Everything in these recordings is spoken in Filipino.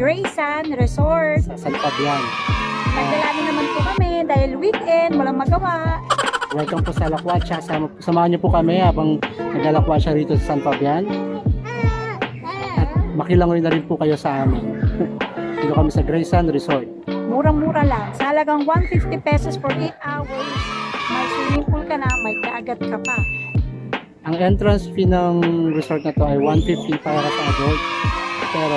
Graysan Resort. sa San Fabian. Nagdalani naman po kami dahil weekend, walang magawa. Welcome po sa Lakwatsa. Samahan niyo po kami habang naglalakwatsa rito sa San Fabian. At makilangoy na rin po kayo sa amin. Dito kami sa Graysan Resort. Murang-mura lang. Sa halagang 150 pesos for 8 hours. May swimming pool ka na, may dagat ka pa. Ang entrance fee ng resort na to ay 150 para sa adult. Pero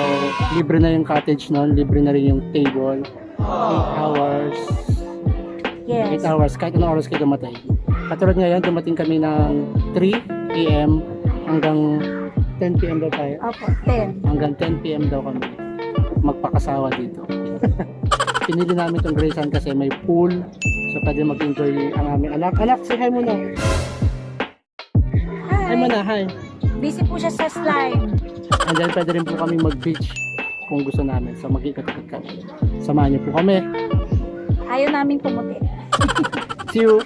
libre na yung cottage nun, libre na rin yung table. 8 hours. Yes. 8 hours, kahit anong oras kayo dumating. Katulad ngayon, dumating kami ng 3 p.m. hanggang 10 p.m. daw tayo. Opo, 10. Hanggang 10 p.m. daw kami magpakasawa dito. Pinili namin itong Graysan kasi may pool. So pwede mag-enjoy ang aming anak. Anak, say hi muna. Hi muna, hi. Busy po siya sa slime. And then pwede rin po kami mag-beach kung gusto namin. So mag-ikat-ikat kami. Samahan niyo po kami. Ayaw namin pumuti. See you!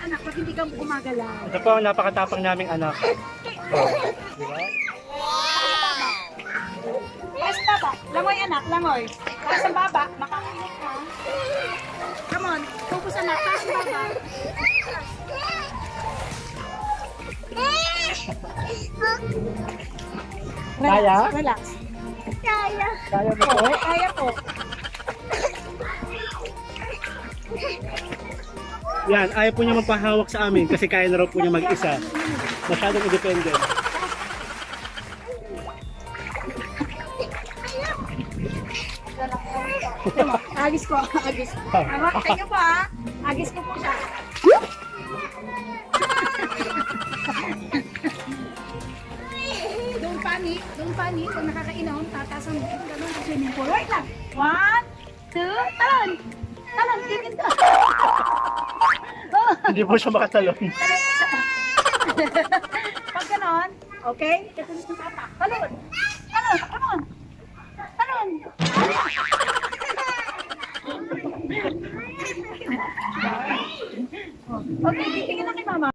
Anak, ba't hindi ka gumagalaw? Ito po ang napakatapang naming anak. Oh, di ba? Taas baba. Langoy anak, langoy. Taas ang baba. Makakinig ka. Come on. Focus anak. Taas ang baba. Kaya? Relax. Kaya. Kaya ba po? Kaya po. Yan, ayaw po niya magpahawak sa amin kasi kaya na raw po niya mag-isa. Masyadong independent. Agis ko. Agis. Tingnan po ha. Agis ko po siya. Don't panic. Don't panic. Kung nakakainom, tataas ang ganun sa swimming pool. Wait lang. 1, 2, talon. Talon. Tingin ka. Hindi po siya makatalon. Pag ganon, okay? Kasunod ng papa. Talon. Talon. Talon. Talon. Okay, tingin na kay mama.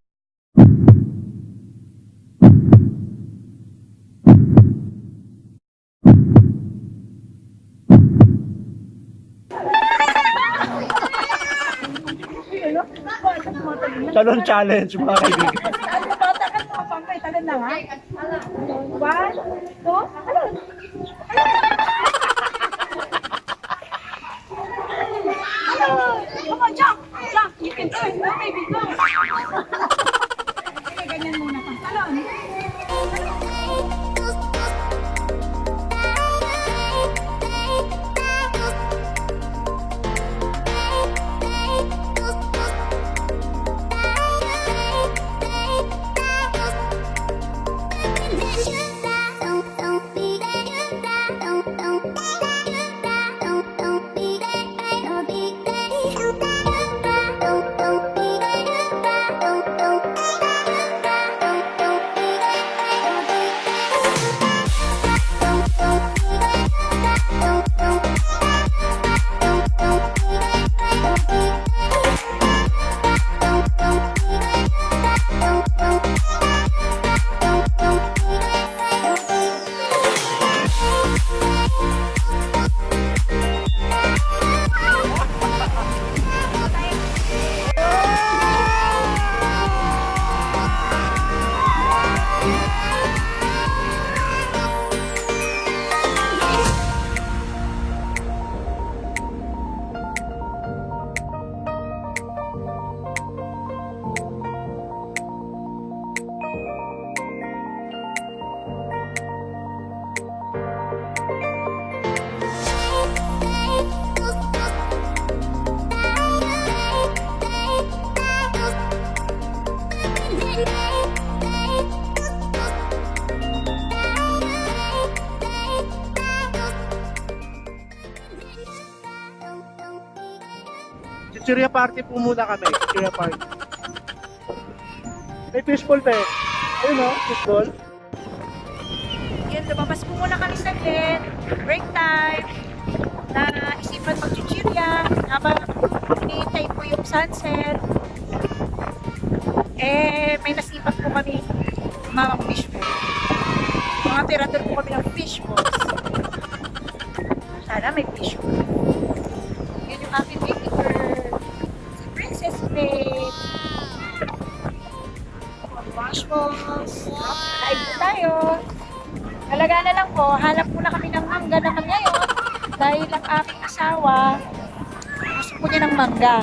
Talon challenge mga kaibigan. Batakan mo pang kay talon lang ha. 1, 2, talon. Come on, jump! Jump! You can do it! Go, baby, go! Okay, ganyan muna pa. Talon! Chichirya party po muna kami. Chichirya party. May fishball pa eh. Ayun o, fishball. Yun, lumabas po muna kami saglit. Break time. Na isipan mag-chichirya. Habang hinihintay po yung sunset. Eh, may nasipan po kami mga fishball. Mga tirador po kami ng fishballs. Sana may fishball. Yun yung aking baby girl. Si Princess Faith. Fishballs. Kain po tayo. Talaga na lang po, hanap po na kami ng mangga naman ngayon dahil ang aking asawa gusto po niya ng mangga.